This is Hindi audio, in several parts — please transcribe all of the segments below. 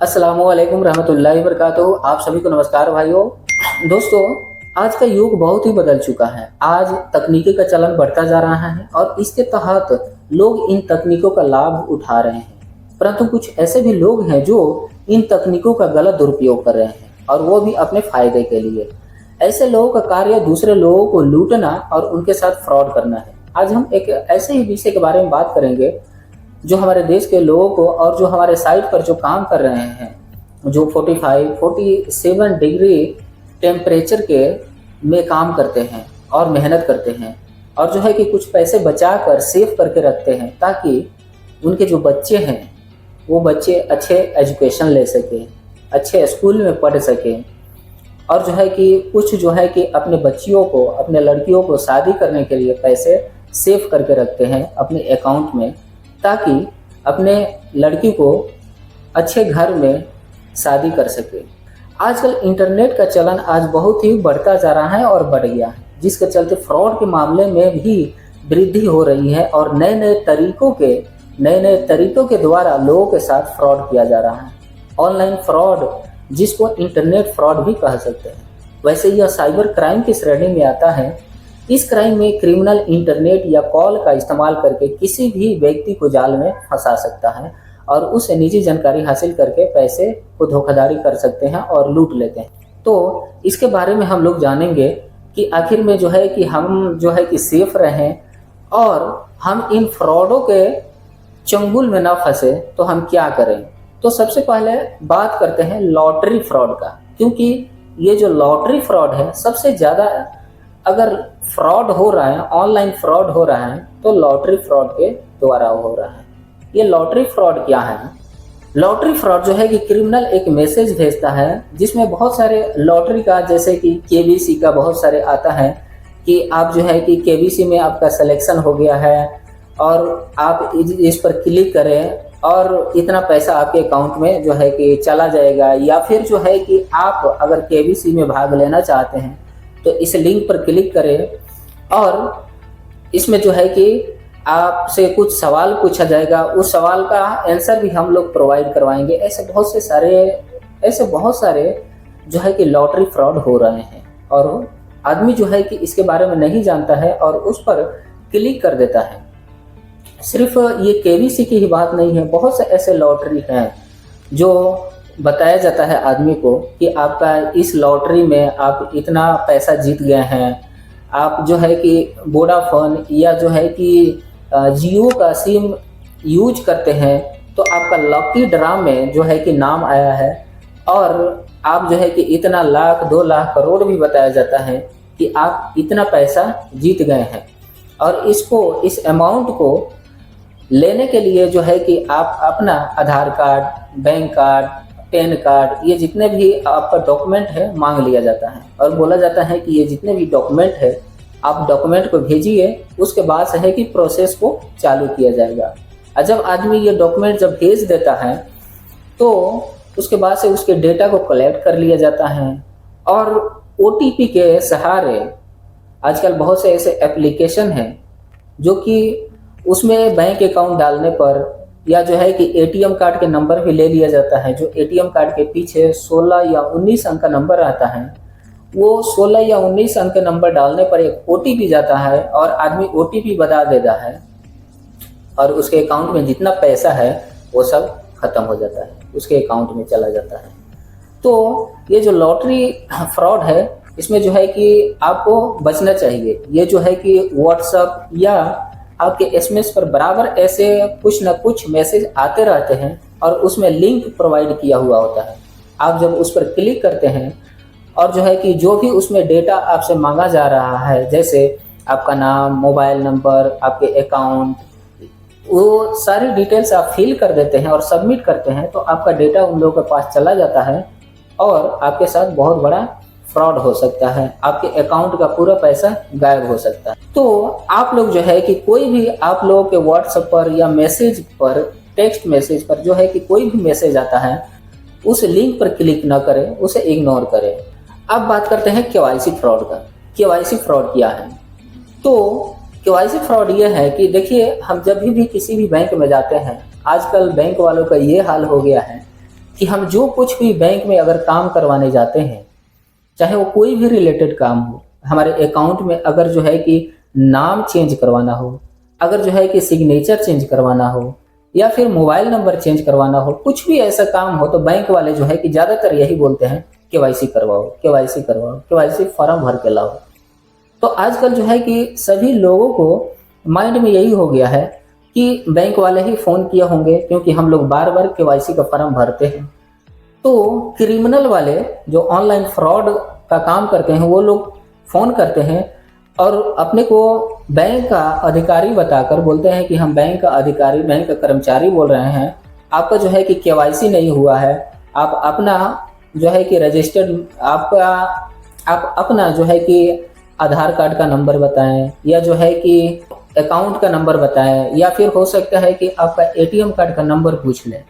अस्सलामु अलैकुम रहमतुल्लाहि वबरकातुहू। आप सभी को नमस्कार भाइयों। दोस्तों, आज का युग बहुत ही बदल चुका है। आज तकनीकी का चलन बढ़ता जा रहा है और इसके तहत लोग इन तकनीकों का लाभ उठा रहे हैं। परंतु कुछ ऐसे भी लोग हैं जो इन तकनीकों का गलत दुरुपयोग कर रहे हैं और वो भी अपने फायदे के लिए। ऐसे लोगों का कार्य दूसरे लोगों को लूटना और उनके साथ फ्रॉड करना है। आज हम एक ऐसे ही विषय के बारे में बात करेंगे जो हमारे देश के लोगों को और जो हमारे साइट पर जो काम कर रहे हैं, जो 47 डिग्री टेम्परेचर के में काम करते हैं और मेहनत करते हैं और जो है कि कुछ पैसे बचा कर सेव करके रखते हैं ताकि उनके जो बच्चे हैं वो बच्चे अच्छे एजुकेशन ले सकें, अच्छे स्कूल में पढ़ सकें और जो है कि कुछ जो है कि अपने बच्चियों को, अपने लड़कियों को शादी करने के लिए पैसे सेव करके रखते हैं अपने अकाउंट में ताकि अपने लड़की को अच्छे घर में शादी कर सके। आजकल इंटरनेट का चलन आज बहुत ही बढ़ता जा रहा है और बढ़ गया है, जिसके चलते फ्रॉड के मामले में भी वृद्धि हो रही है और नए नए तरीकों के द्वारा लोगों के साथ फ्रॉड किया जा रहा है। ऑनलाइन फ्रॉड, जिसको इंटरनेट फ्रॉड भी कह सकते हैं। वैसे यह साइबर क्राइम की श्रेणी में आता है। इस क्राइम में क्रिमिनल इंटरनेट या कॉल का इस्तेमाल करके किसी भी व्यक्ति को जाल में फंसा सकता है और उससे निजी जानकारी हासिल करके पैसे को धोखाधड़ी कर सकते हैं और लूट लेते हैं। तो इसके बारे में हम लोग जानेंगे कि आखिर में जो है कि हम जो है कि सेफ रहें और हम इन फ्रॉडों के चंगुल में ना फंसे तो हम क्या करें। तो सबसे पहले बात करते हैं लॉटरी फ्रॉड का, क्योंकि ये जो लॉटरी फ्रॉड है सबसे ज़्यादा अगर फ्रॉड हो रहा है, ऑनलाइन फ्रॉड हो रहा है तो लॉटरी फ्रॉड के द्वारा हो रहा है। ये लॉटरी फ्रॉड क्या है? लॉटरी फ्रॉड जो है कि क्रिमिनल एक मैसेज भेजता है जिसमें बहुत सारे लॉटरी का, जैसे कि केबीसी का बहुत सारे आता है कि आप जो है कि केबीसी में आपका सिलेक्शन हो गया है और आप इस पर क्लिक करें और इतना पैसा आपके अकाउंट में जो है कि चला जाएगा। या फिर जो है कि आप अगर केबीसी में भाग लेना चाहते हैं तो इस लिंक पर क्लिक करें और इसमें जो है कि आपसे कुछ सवाल पूछा जाएगा, उस सवाल का आंसर भी हम लोग प्रोवाइड करवाएंगे। ऐसे बहुत सारे जो है कि लॉटरी फ्रॉड हो रहे हैं और आदमी जो है कि इसके बारे में नहीं जानता है और उस पर क्लिक कर देता है। सिर्फ ये केबीसी की ही बात नहीं है, बहुत से ऐसे लॉटरी हैं जो बताया जाता है आदमी को कि आपका इस लॉटरी में आप इतना पैसा जीत गए हैं। आप जो है कि वोडाफोन या जो है कि जियो का सिम यूज करते हैं तो आपका लकी ड्रा में जो है कि नाम आया है और आप जो है कि इतना लाख 2 लाख करोड़ भी बताया जाता है कि आप इतना पैसा जीत गए हैं। और इस अमाउंट को लेने के लिए जो है कि आप अपना Aadhaar card, bank card, PAN card, ये जितने भी आपका डॉक्यूमेंट है मांग लिया जाता है और बोला जाता है कि ये जितने भी डॉक्यूमेंट है आप डॉक्यूमेंट को भेजिए, उसके बाद से है कि प्रोसेस को चालू किया जाएगा। और जब आदमी ये डॉक्यूमेंट जब भेज देता है तो उसके बाद से उसके डेटा को कलेक्ट कर लिया जाता है और OTP के सहारे आजकल बहुत से ऐसे एप्लीकेशन हैं जो कि उसमें बैंक अकाउंट डालने पर या जो है कि ATM कार्ड के नंबर भी ले लिया जाता है। जो ATM कार्ड के पीछे 16 या 19 अंक का नंबर आता है, वो 16 या 19 अंक के नंबर डालने पर एक OTP जाता है और आदमी OTP बता देता है और उसके अकाउंट में जितना पैसा है वो सब खत्म हो जाता है, उसके अकाउंट में चला जाता है। तो ये जो लॉटरी फ्रॉड है इसमें जो है कि आपको बचना चाहिए। ये जो है कि व्हाट्सएप या आपके SMS पर बराबर ऐसे कुछ ना कुछ मैसेज आते रहते हैं और उसमें लिंक प्रोवाइड किया हुआ होता है। आप जब उस पर क्लिक करते हैं और जो है कि जो भी उसमें डेटा आपसे मांगा जा रहा है, जैसे आपका नाम, मोबाइल नंबर, आपके अकाउंट, वो सारी डिटेल्स आप फिल कर देते हैं और सबमिट करते हैं तो आपका डेटा उन लोगों के पास चला जाता है और आपके साथ बहुत बड़ा फ्रॉड हो सकता है। आपके अकाउंट का पूरा पैसा गायब हो सकता है। तो आप लोग जो है कि कोई भी आप लोगों के व्हाट्सएप पर या मैसेज पर, टेक्स्ट मैसेज पर जो है कि कोई भी मैसेज आता है उस लिंक पर क्लिक ना करें, उसे इग्नोर करें। अब बात करते हैं KYC फ्रॉड का। KYC फ्रॉड क्या है? तो KYC फ्रॉड ये है कि देखिए, हम जब भी किसी भी बैंक में जाते हैं, आजकल बैंक वालों का ये हाल हो गया है कि हम जो कुछ भी बैंक में अगर काम करवाने जाते हैं, चाहे वो कोई भी रिलेटेड काम हो, हमारे अकाउंट में अगर जो है कि नाम चेंज करवाना हो, अगर जो है कि सिग्नेचर चेंज करवाना हो, या फिर मोबाइल नंबर चेंज करवाना हो, कुछ भी ऐसा काम हो, तो बैंक वाले जो है कि ज़्यादातर यही बोलते हैं केवाईसी करवाओ, केवाईसी करवाओ, केवाईसी फॉर्म भर के लाओ। तो आजकल जो है कि सभी लोगों को माइंड में यही हो गया है कि बैंक वाले ही फ़ोन किए होंगे, क्योंकि हम लोग बार बार केवाईसी का फॉर्म भरते हैं। तो क्रिमिनल वाले जो ऑनलाइन फ्रॉड का काम करते हैं, वो लोग फ़ोन करते हैं और अपने को बैंक का अधिकारी बताकर बोलते हैं कि हम बैंक का अधिकारी, बैंक का कर्मचारी बोल रहे हैं, आपका जो है कि केवाईसी नहीं हुआ है, आप अपना जो है कि रजिस्टर्ड आप अपना जो है कि आधार कार्ड का नंबर बताएं, या जो है कि अकाउंट का नंबर बताएं, या फिर हो सकता है कि आपका एटीएम कार्ड का नंबर पूछ लें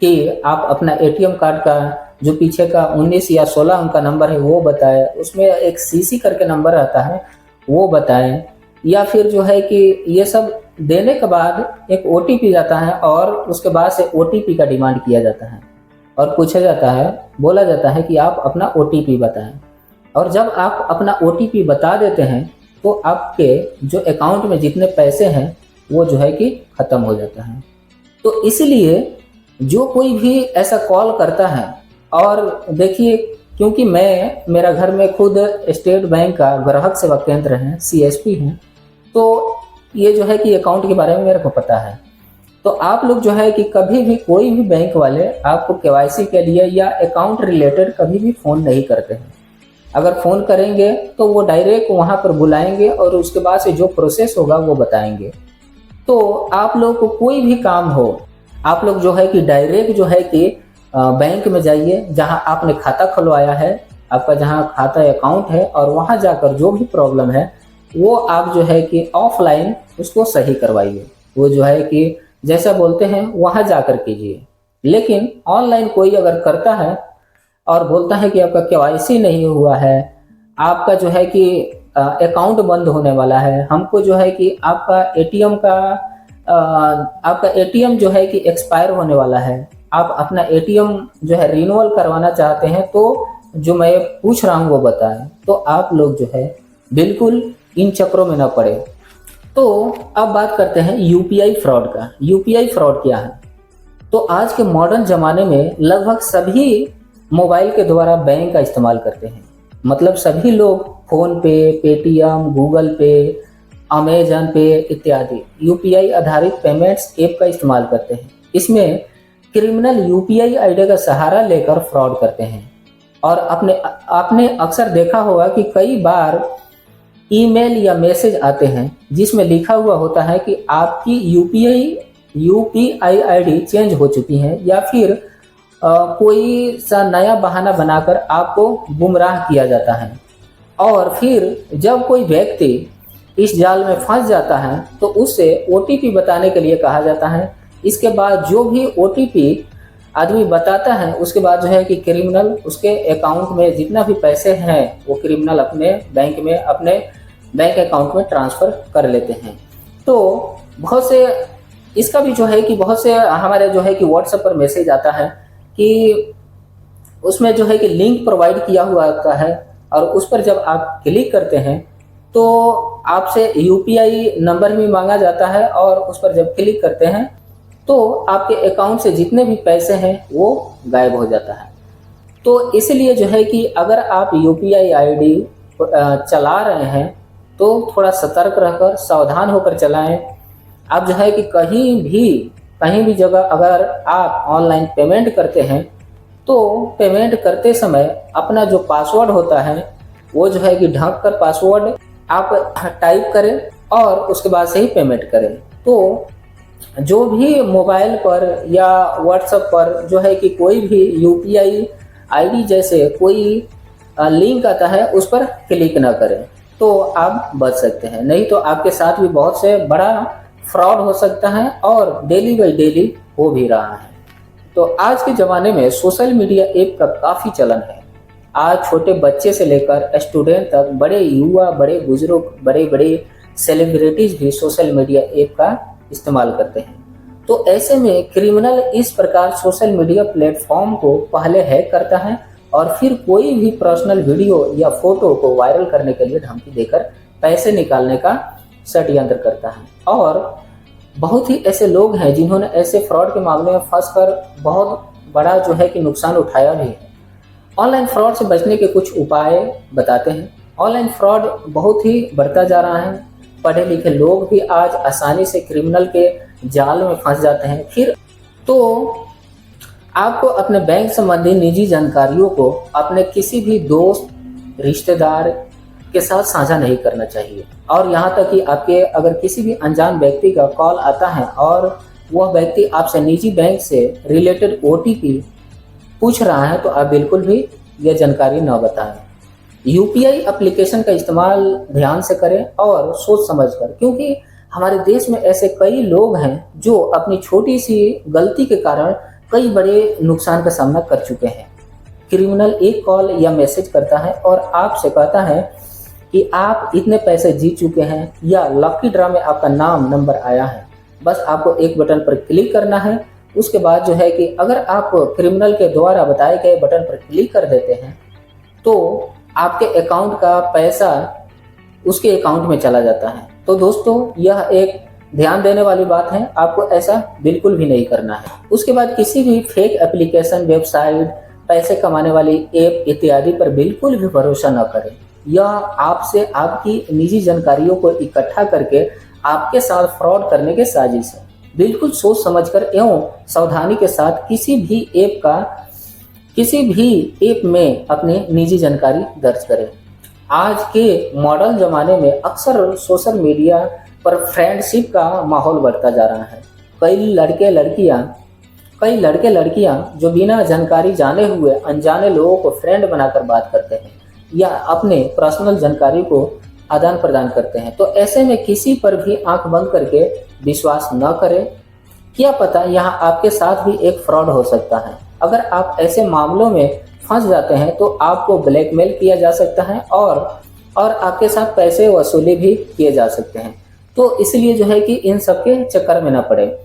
कि आप अपना एटीएम कार्ड का जो पीछे का 19 या 16 अंक का नंबर है वो बताएं, उसमें एक सीसी करके नंबर आता है वो बताएं, या फिर जो है कि ये सब देने के बाद एक ओटीपी जाता है और उसके बाद से ओटीपी का डिमांड किया जाता है और पूछा जाता है, बोला जाता है कि आप अपना ओटीपी बताएं। और जब आप अपना ओटीपी बता देते हैं तो आपके जो अकाउंट में जितने पैसे हैं वो जो है कि ख़त्म हो जाता है। तो इसलिए जो कोई भी ऐसा कॉल करता है, और देखिए क्योंकि मेरा घर में खुद स्टेट बैंक का ग्राहक सेवा केंद्र है, सीएसपी हैं, तो ये जो है कि अकाउंट के बारे में मेरे को पता है। तो आप लोग जो है कि कभी भी कोई भी बैंक वाले आपको केवाईसी के लिए या अकाउंट रिलेटेड कभी भी फ़ोन नहीं करते हैं। अगर फ़ोन करेंगे तो वो डायरेक्ट वहाँ पर बुलाएंगे और उसके बाद से जो प्रोसेस होगा वो बताएंगे। तो आप लोग को कोई भी काम हो, आप लोग जो है कि डायरेक्ट जो है कि बैंक में जाइए जहां आपने खाता खुलवाया है, आपका जहां खाता अकाउंट है, और वहां जाकर जो भी प्रॉब्लम है वो आप जो है कि ऑफलाइन उसको सही करवाइए। वो जो है कि जैसा बोलते हैं वहां जाकर कीजिए। लेकिन ऑनलाइन कोई अगर करता है और बोलता है कि आपका केवाईसी नहीं हुआ है, आपका जो है कि अकाउंट बंद होने वाला है, हमको जो है कि आपका एटीएम जो है कि एक्सपायर होने वाला है, आप अपना एटीएम जो है रिन्यूअल करवाना चाहते हैं, तो जो मैं पूछ रहा हूँ वो बताएं, तो आप लोग जो है बिल्कुल इन चक्रों में ना पड़े। तो अब बात करते हैं यूपीआई फ्रॉड का। यूपीआई फ्रॉड क्या है? तो आज के मॉडर्न ज़माने में लगभग सभी मोबाइल के द्वारा बैंक का इस्तेमाल करते हैं। मतलब सभी लोग फ़ोन पे, पेटीएम, गूगल पे, अमेजन पे इत्यादि यूपीआई आधारित पेमेंट्स ऐप का इस्तेमाल करते हैं। इसमें क्रिमिनल यूपीआई आईडी का सहारा लेकर फ्रॉड करते हैं। और आपने अक्सर देखा होगा कि कई बार ईमेल या मैसेज आते हैं जिसमें लिखा हुआ होता है कि आपकी यूपीआई आईडी चेंज हो चुकी है, या फिर कोई सा नया बहाना बनाकर आपको गुमराह किया जाता है। और फिर जब कोई व्यक्ति इस जाल में फंस जाता है तो उससे ओटीपी बताने के लिए कहा जाता है। इसके बाद जो भी ओटीपी आदमी बताता है उसके बाद जो है कि क्रिमिनल उसके अकाउंट में जितना भी पैसे हैं वो क्रिमिनल अपने बैंक अकाउंट में ट्रांसफ़र कर लेते हैं। तो बहुत से इसका भी जो है कि बहुत से हमारे जो है कि व्हाट्सएप पर मैसेज आता है कि उसमें जो है कि लिंक प्रोवाइड किया हुआ आता है, और उस पर जब आप क्लिक करते हैं तो आपसे यूपीआई नंबर भी मांगा जाता है, और उस पर जब क्लिक करते हैं तो आपके अकाउंट से जितने भी पैसे हैं वो गायब हो जाता है। तो इसलिए जो है कि अगर आप यूपीआई आईडी चला रहे हैं तो थोड़ा सतर्क रहकर सावधान होकर चलाएं। आप जो है कि कहीं भी जगह अगर आप ऑनलाइन पेमेंट करते हैं तो पेमेंट करते समय अपना जो पासवर्ड होता है वो जो है कि ढक कर पासवर्ड आप टाइप करें और उसके बाद से ही पेमेंट करें। तो जो भी मोबाइल पर या व्हाट्सएप पर जो है कि कोई भी यूपीआई आईडी जैसे कोई लिंक आता है उस पर क्लिक ना करें, तो आप बच सकते हैं। नहीं तो आपके साथ भी बहुत से बड़ा फ्रॉड हो सकता है और डेली बाई डेली हो भी रहा है। तो आज के ज़माने में सोशल मीडिया ऐप का काफ़ी चलन है। आज छोटे बच्चे से लेकर स्टूडेंट तक, बड़े युवा, बड़े बुजुर्ग, बड़े बड़े सेलिब्रिटीज़ भी सोशल मीडिया ऐप का इस्तेमाल करते हैं। तो ऐसे में क्रिमिनल इस प्रकार सोशल मीडिया प्लेटफॉर्म को पहले हैक करता है और फिर कोई भी पर्सनल वीडियो या फोटो को वायरल करने के लिए धमकी देकर पैसे निकालने का षड्यंत्र करता है। और बहुत ही ऐसे लोग हैं जिन्होंने ऐसे फ्रॉड के मामले में फंसकर बहुत बड़ा जो है कि नुकसान उठाया भी है। ऑनलाइन फ्रॉड से बचने के कुछ उपाय बताते हैं। ऑनलाइन फ्रॉड बहुत ही बढ़ता जा रहा है। पढ़े लिखे लोग भी आज आसानी से क्रिमिनल के जाल में फंस जाते हैं। फिर तो आपको अपने बैंक संबंधी निजी जानकारियों को अपने किसी भी दोस्त, रिश्तेदार के साथ साझा नहीं करना चाहिए। और यहाँ तक कि आपके अगर किसी भी अनजान व्यक्ति का कॉल आता है और वह व्यक्ति आपसे निजी बैंक से रिलेटेड OTP पूछ रहा है तो आप बिल्कुल भी यह जानकारी न बताएं। UPI एप्लीकेशन का इस्तेमाल ध्यान से करें और सोच समझकर, क्योंकि हमारे देश में ऐसे कई लोग हैं जो अपनी छोटी सी गलती के कारण कई बड़े नुकसान का सामना कर चुके हैं। क्रिमिनल एक कॉल या मैसेज करता है और आपसे कहता है कि आप इतने पैसे जीत चुके हैं या लकी ड्रा में आपका नाम नंबर आया है। बस आपको एक बटन पर क्लिक करना है। उसके बाद जो है कि अगर आप क्रिमिनल के द्वारा बताए गए बटन पर क्लिक कर देते हैं तो आपके अकाउंट का पैसा उसके अकाउंट में चला जाता है। तो दोस्तों यह एक ध्यान देने वाली बात है, आपको ऐसा बिल्कुल भी नहीं करना है। उसके बाद किसी भी फेक एप्लीकेशन, वेबसाइट, पैसे कमाने वाली ऐप इत्यादि पर बिल्कुल भी भरोसा न करें। यह आपसे आपकी निजी जानकारियों को इकट्ठा करके आपके साथ फ्रॉड करने के साजिश है। बिल्कुल सोच समझकर एवं सावधानी के साथ किसी भी ऐप में अपनी निजी जानकारी दर्ज करें। आज के मॉडर्न ज़माने में अक्सर सोशल मीडिया पर फ्रेंडशिप का माहौल बढ़ता जा रहा है। कई लड़के लड़कियां जो बिना जानकारी जाने हुए अनजाने लोगों को फ्रेंड बनाकर बात करते हैं या अपने पर्सनल जानकारी को आदान प्रदान करते हैं। तो ऐसे में किसी पर भी आंख बंद करके विश्वास न करें। क्या पता यहाँ आपके साथ भी एक फ्रॉड हो सकता है। अगर आप ऐसे मामलों में फंस जाते हैं तो आपको ब्लैकमेल किया जा सकता है और आपके साथ पैसे वसूली भी किए जा सकते हैं। तो इसलिए जो है कि इन सब के चक्कर में ना पड़े।